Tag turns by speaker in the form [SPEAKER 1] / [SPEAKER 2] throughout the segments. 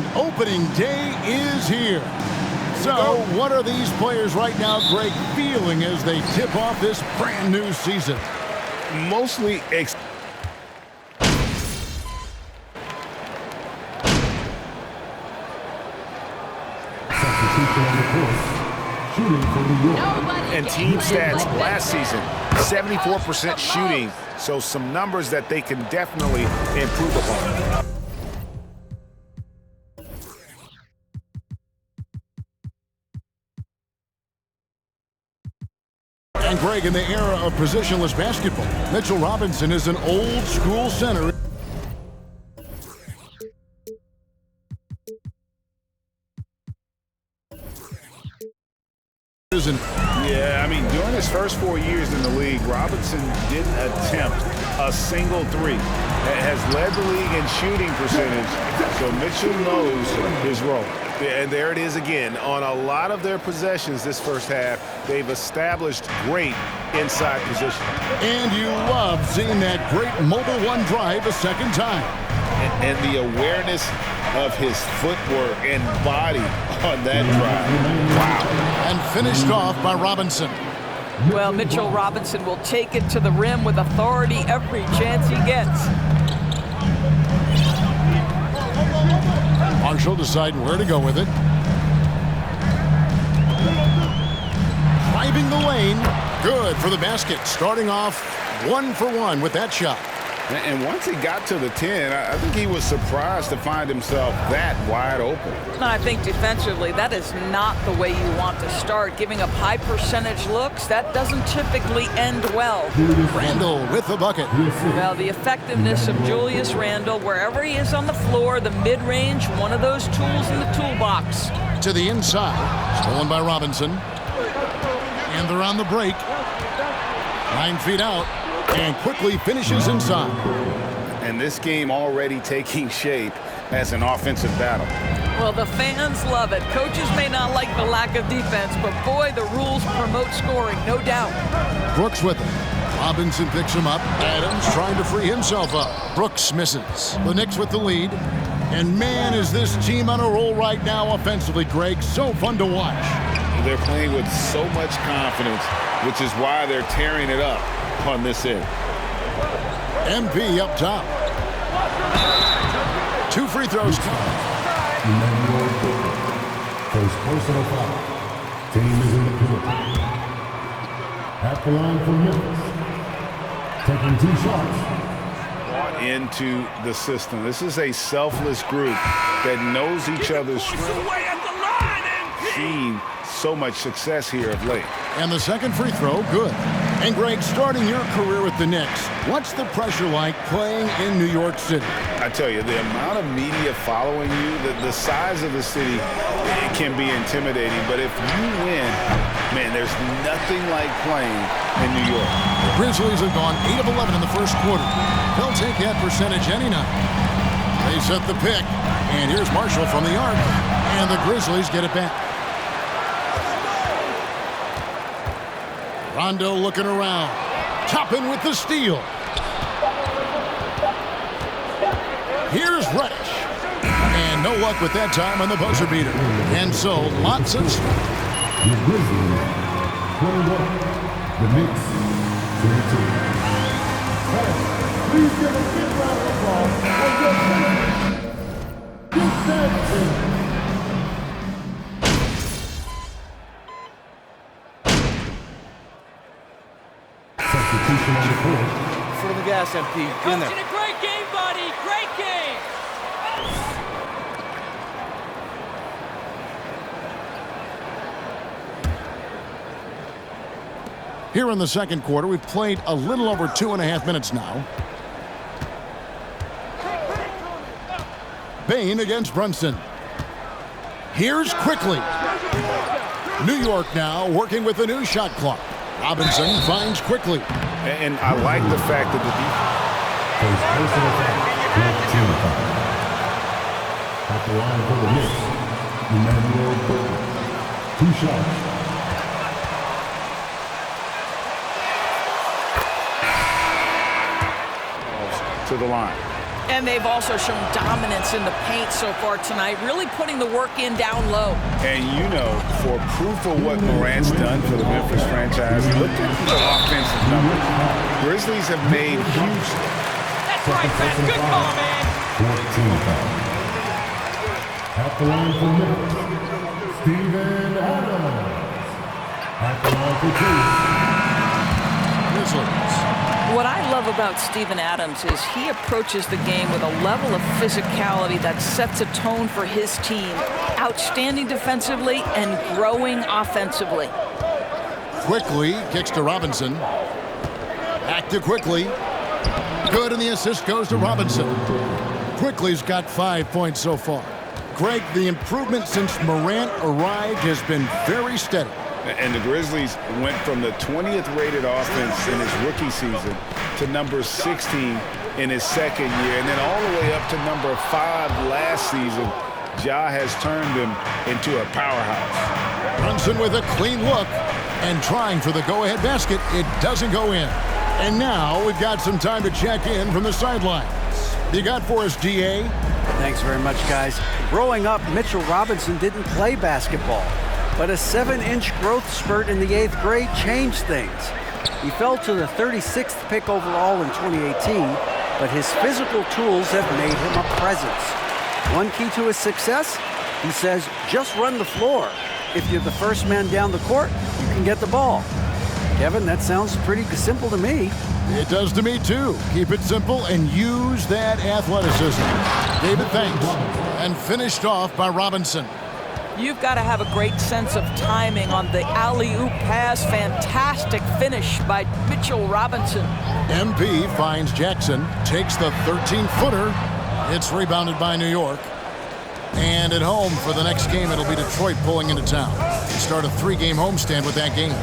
[SPEAKER 1] And opening day is here. So what are these players right now, Greg, feeling as they tip off this brand new season?
[SPEAKER 2] Mostly and team stats last season, 74% shooting, so some numbers that they can definitely improve upon.
[SPEAKER 1] And Greg, in the era of positionless basketball, Mitchell Robinson is an old school center.
[SPEAKER 2] Yeah, I mean, during his first 4 years in the league, Robinson didn't attempt a single three. Has led the league in shooting percentage, so Mitchell knows his role. And there it is again. On a lot of their possessions this first half, they've established great inside position.
[SPEAKER 1] And you love seeing that great mobile one drive a second time.
[SPEAKER 2] And the awareness of his footwork and body on that drive. Wow.
[SPEAKER 1] And finished off by Robinson.
[SPEAKER 3] Well, Mitchell Robinson will take it to the rim with authority every chance he gets.
[SPEAKER 1] Marshall deciding where to go with it. Driving the lane. Good for the basket. Starting off 1 for 1 with that shot.
[SPEAKER 2] And once he got to the 10, I think he was surprised to find himself that wide open.
[SPEAKER 3] And I think defensively, that is not the way you want to start. Giving up high percentage looks, that doesn't typically end well.
[SPEAKER 1] Randle with the bucket.
[SPEAKER 3] Well, the effectiveness of Julius Randle, wherever he is on the floor, the mid-range, one of those tools in the toolbox.
[SPEAKER 1] To the inside. Stolen by Robinson. And they're on the break. 9 feet out. And quickly finishes inside.
[SPEAKER 2] And this game already taking shape as an offensive battle.
[SPEAKER 3] Well, the fans love it. Coaches may not like the lack of defense, but boy, the rules promote scoring, no doubt.
[SPEAKER 1] Brooks with him. Robinson picks him up. Adams trying to free himself up. Brooks misses. The Knicks with the lead. And man, is this team on a roll right now offensively, Greg. So fun to watch.
[SPEAKER 2] They're playing with so much confidence, which is why they're tearing it up on this end.
[SPEAKER 1] MP up top. 2 free throws.
[SPEAKER 4] First personal foul. Team is in the field. At the line for Memphis. Taking 2 shots.
[SPEAKER 2] Brought into the system. This is a selfless group that knows each other's strengths. Seen so much success here of late.
[SPEAKER 1] And the second free throw, good. And Greg, starting your career with the Knicks, what's the pressure like playing in New York City?
[SPEAKER 2] I tell you, the amount of media following you, the size of the city, it can be intimidating. But if you win, man, there's nothing like playing in New York.
[SPEAKER 1] The Grizzlies have gone 8 of 11 in the first quarter. They'll take that percentage any night. They set the pick, and here's Marshall from the arc, and the Grizzlies get it back. Rondo looking around. Toppin with the steal. Here's Reddish. And no luck with that time on the buzzer beater. And so, lots of...
[SPEAKER 4] The Grizzlies, 21. The Knicks, 22. Please give a big round of applause for your defense.
[SPEAKER 5] For the gas, MP. Get in there.
[SPEAKER 6] A great game, buddy. Great game.
[SPEAKER 1] Here in the second quarter, we've played a little over 2.5 minutes now. Bain against Brunson. Here's quickly. New York now working with the new shot clock. Robinson finds quickly.
[SPEAKER 2] And I like the fact that the
[SPEAKER 4] First personal foul. At the line for the Knicks, Emmanuel Booker. 2 shots.
[SPEAKER 2] to the line.
[SPEAKER 3] And they've also shown dominance in the paint so far tonight, really putting the work in down low.
[SPEAKER 2] And you know, for proof of what Morant's done for the Memphis franchise, look at the offensive numbers. Grizzlies have made huge.
[SPEAKER 6] That's right, Pat. Good call, man.
[SPEAKER 4] 14 foul. At the line for Memphis, Steven Adams. At the line for
[SPEAKER 1] Grizzlies.
[SPEAKER 3] What I love about Steven Adams is he approaches the game with a level of physicality that sets a tone for his team. Outstanding defensively and growing offensively.
[SPEAKER 1] Quickly kicks to Robinson. Back to Quickly. Good, and the assist goes to Robinson. Quickly's got 5 points so far. Greg, the improvement since Morant arrived has been very steady.
[SPEAKER 2] And the Grizzlies went from the 20th rated offense in his rookie season to number 16 in his second year, and then all the way up to number 5 last season. Ja has turned him into a powerhouse.
[SPEAKER 1] Brunson with a clean look and trying for the go-ahead basket. It doesn't go in. And now we've got some time to check in from the sidelines. You got for us, DA?
[SPEAKER 5] Thanks very much, guys. Growing up, Mitchell Robinson didn't play basketball, but a 7-inch growth spurt in the 8th grade changed things. He fell to the 36th pick overall in 2018, but his physical tools have made him a presence. One key to his success, he says, just run the floor. If you're the first man down the court, you can get the ball. Kevin, that sounds pretty simple to me.
[SPEAKER 1] It does to me, too. Keep it simple and use that athleticism. David, thanks. And finished off by Robinson.
[SPEAKER 3] You've got to have a great sense of timing on the alley-oop pass. Fantastic finish by Mitchell Robinson.
[SPEAKER 1] MP finds Jackson, takes the 13-footer. It's rebounded by New York. And at home for the next game, it'll be Detroit pulling into town. They start a 3-game homestand with that game.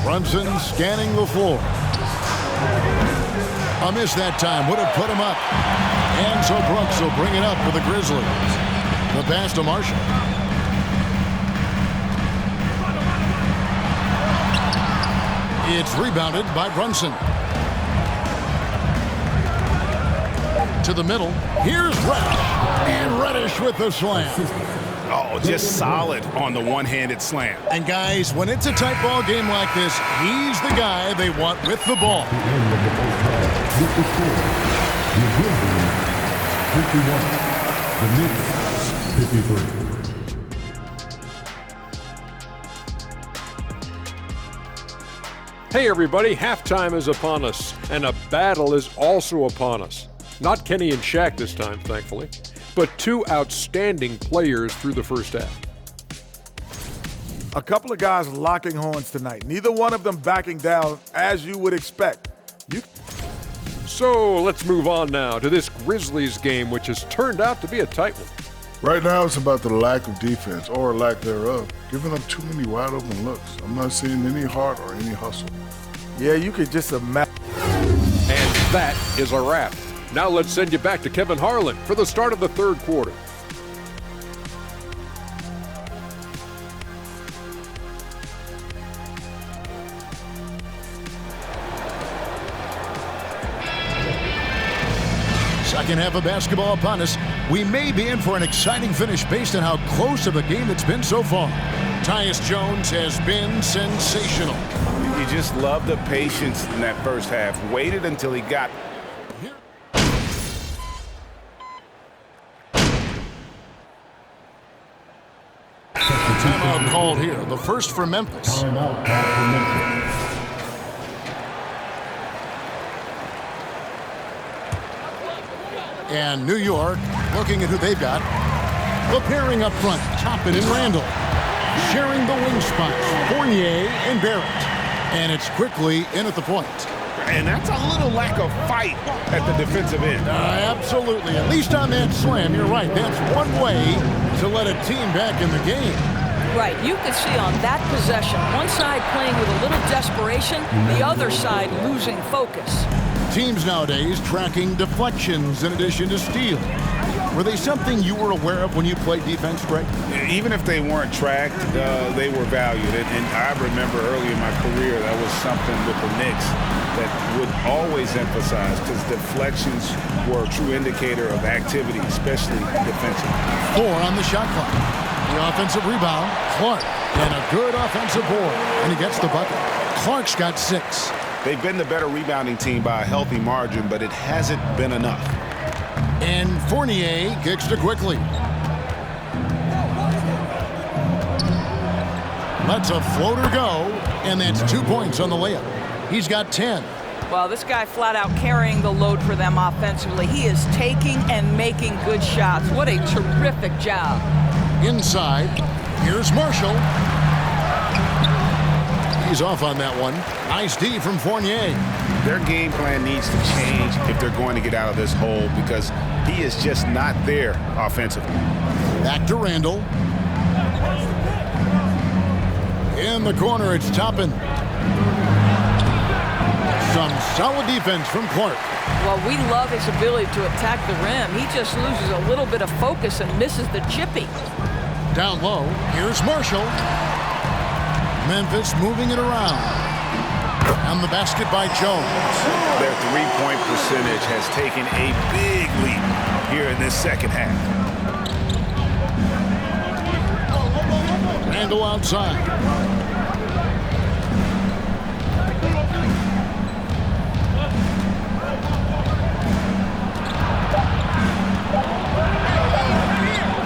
[SPEAKER 1] Brunson scanning the floor. A miss that time would have put him up. And so Brooks will bring it up for the Grizzlies. The pass to Marshall. It's rebounded by Brunson. To the middle. Here's Reddish. And Reddish with the slam.
[SPEAKER 2] Oh, just solid on the one-handed slam.
[SPEAKER 1] And guys, when it's a tight ball game like this, he's the guy they want with the ball.
[SPEAKER 4] the end of the first half. With the score, the Grizzlies 51, the Knicks 53.
[SPEAKER 7] Hey everybody, halftime is upon us, and a battle is also upon us. Not Kenny and Shaq this time, thankfully, but two outstanding players through the first half.
[SPEAKER 8] A couple of guys locking horns tonight. Neither one of them backing down as you would expect.
[SPEAKER 7] So let's move on now to this Grizzlies game, which has turned out to be a tight one.
[SPEAKER 9] Right now, it's about the lack of defense, or lack thereof, giving up too many wide open looks. I'm not seeing any heart or any hustle.
[SPEAKER 8] Yeah, you could just imagine.
[SPEAKER 7] And that is a wrap. Now let's send you back to Kevin Harlan for the start of the third quarter.
[SPEAKER 1] Second half of basketball upon us. We may be in for an exciting finish based on how close of a game it's been so far. Tyus Jones has been sensational.
[SPEAKER 2] You just love the patience in that first half. Waited until he got.
[SPEAKER 1] Timeout called here. The first for Memphis.
[SPEAKER 4] Timeout called for Memphis.
[SPEAKER 1] And New York looking at who they've got. The pairing up front, Toppin and Randall. Sharing the wing spots, Fournier and Barrett. And it's quickly in at the point.
[SPEAKER 2] And that's a little lack of fight at the defensive end.
[SPEAKER 1] Absolutely. At least on that slam, you're right. That's one way to let a team back in the game.
[SPEAKER 3] Right, you could see on that possession, one side playing with a little desperation, the other side losing focus.
[SPEAKER 1] Teams nowadays tracking deflections in addition to steals. Were they something you were aware of when you played defense, Greg?
[SPEAKER 2] Even if they weren't tracked, they were valued. And I remember early in my career, that was something with the Knicks that would always emphasize, because deflections were a true indicator of activity, especially defensively.
[SPEAKER 1] 4 on the shot clock. The offensive rebound, Clark, and a good offensive board, and he gets the bucket. Clark's got 6.
[SPEAKER 2] They've been the better rebounding team by a healthy margin, but it hasn't been enough.
[SPEAKER 1] And Fournier kicks to Quickly. Lets a floater go, and that's 2 points on the layup. He's got 10.
[SPEAKER 3] Well, this guy flat out carrying the load for them offensively. He is taking and making good shots. What a terrific job.
[SPEAKER 1] Inside, here's Marshall. He's off on that one. Nice D from Fournier.
[SPEAKER 2] Their game plan needs to change if they're going to get out of this hole, because he is just not there offensively.
[SPEAKER 1] Back to Randall. In the corner, it's Toppin. Some solid defense from Clark.
[SPEAKER 3] Well, we love his ability to attack the rim. He just loses a little bit of focus and misses the chippy.
[SPEAKER 1] Down low, here's Marshall. Memphis moving it around. And the basket by Jones.
[SPEAKER 2] Their three-point percentage has taken a big leap here in this second half.
[SPEAKER 1] Randall outside.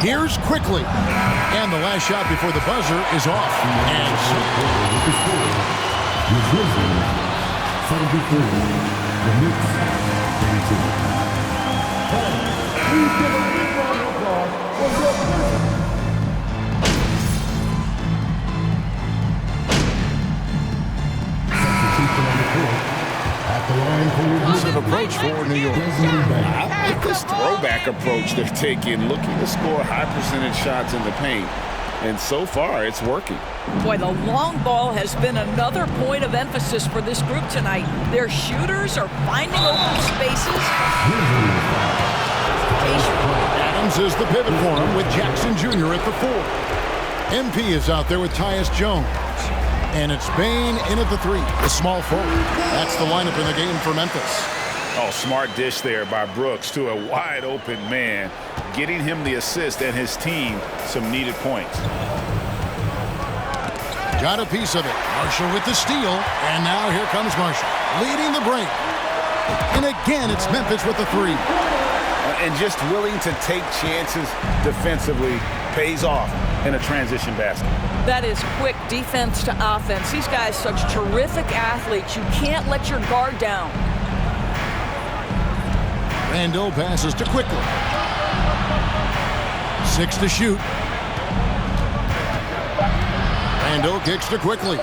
[SPEAKER 1] Here's Quickly. And the last shot before the buzzer is off. And
[SPEAKER 9] Aggressive approach for New York.
[SPEAKER 2] I like this throwback approach they're taking, looking to score high percentage shots in the paint. And so far, it's working.
[SPEAKER 3] Boy, the long ball has been another point of emphasis for this group tonight. Their shooters are finding open spaces.
[SPEAKER 1] Adams is the pivot for him with Jackson Jr. at the 4. MP is out there with Tyus Jones. And it's Bain in at the 3, the small forward. That's the lineup in the game for Memphis.
[SPEAKER 2] Oh, smart dish there by Brooks to a wide open man, getting him the assist and his team some needed points.
[SPEAKER 1] Got a piece of it. Marshall with the steal. And now here comes Marshall, leading the break. And again, it's Memphis with the 3.
[SPEAKER 2] And just willing to take chances defensively pays off in a transition basket.
[SPEAKER 3] That is quick defense to offense. These guys such terrific athletes. You can't let your guard down.
[SPEAKER 1] Randall passes to Quickly. 6 to shoot. Randall kicks to Quickly.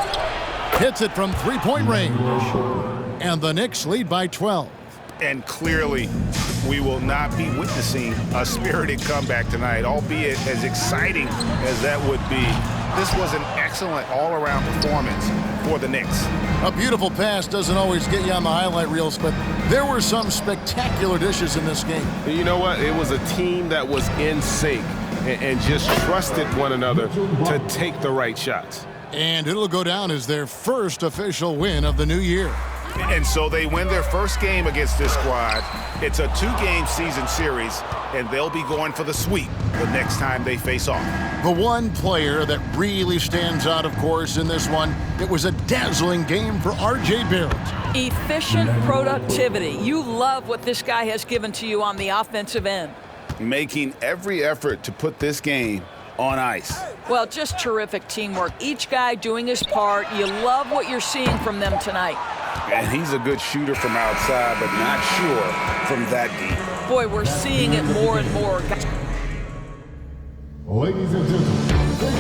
[SPEAKER 1] Hits it from 3-point range. And the Knicks lead by 12.
[SPEAKER 2] And clearly, we will not be witnessing a spirited comeback tonight, albeit as exciting as that would be. This was an excellent all-around performance for the Knicks.
[SPEAKER 1] A beautiful pass doesn't always get you on the highlight reels, but there were some spectacular dishes in this game.
[SPEAKER 10] You know what? It was a team that was in sync and just trusted one another to take the right shots.
[SPEAKER 1] And it'll go down as their first official win of the new year.
[SPEAKER 2] And so they win their first game against this squad. It's a 2-game season series, and they'll be going for the sweep the next time they face off.
[SPEAKER 1] The one player that really stands out, of course, in this one, it was a dazzling game for R.J. Barrett.
[SPEAKER 3] Efficient productivity. You love what this guy has given to you on the offensive end.
[SPEAKER 2] Making every effort to put this game on ice.
[SPEAKER 3] Well, just terrific teamwork. Each guy doing his part. You love what you're seeing from them tonight.
[SPEAKER 2] And he's a good shooter from outside, but not sure from that deep.
[SPEAKER 3] Boy, we're seeing it more and more.
[SPEAKER 4] Ladies and gentlemen.